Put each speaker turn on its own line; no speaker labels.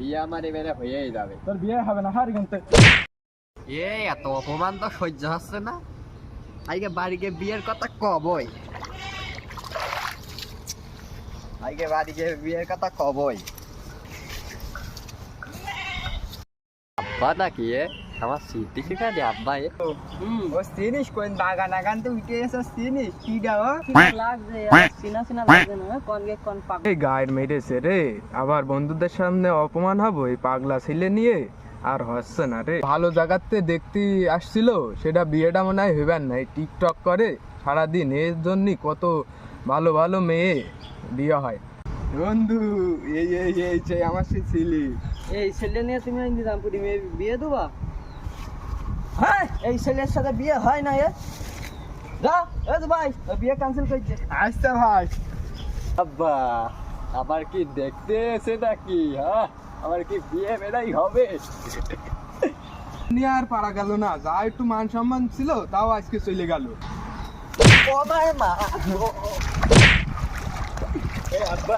বিয়ে আমার এবারে হয়েই যাবে।
তোর বিয়ে হবে না, হার কিন্তু
এত অপমান তো সহ্য হচ্ছে না। আজকে বাড়িকে বিয়ের কথা কবই, আজকে বাড়িকে বিয়ের কথা কবই। আব্বা নাকি আমার স্মৃতি শিখালি আব্বা
ও চিনিস কোন বাগান আগান তো উঠে এসে চিনিস কি দাও
লাগছে চিনা চিনা লাগছে না কোন গে কোন পাক
এই গায়ের মেরেছে রে, আবার বন্ধুদের সামনে অপমান হবো এই পাগলা ছেলে নিয়ে। আর হচ্ছে না রে, ভালো জায়গাতে দেখতে আসছিল, সেটা বিয়েটা মনে হয় হইবার নাই। টিকটক করে সারাদিন, এর জন্যই কত ভালো ভালো মেয়ে বিয়ে হয়। বন্ধু এই এই এই যে আমার সে ছিলি,
এই ছেলে নিয়ে তুমি নিজামপুরি মেয়ে বিয়ে দেবা? হ্যাঁ, এই ছেলের সাথে বিয়ে হয় না। যা ভাই, বিয়ে ক্যান্সেল করছে।
আচ্ছা ভাই।
আব্বা আমার কি দেখতে এসে নাকি? হ্যাঁ, আমার কি বিয়ে বেড়াই হবে?
নিয়ে আর পারা গেল না, যা একটু মান সম্মান ছিল তাও আজকে চলে গেল।
ও মার মা, আব্বা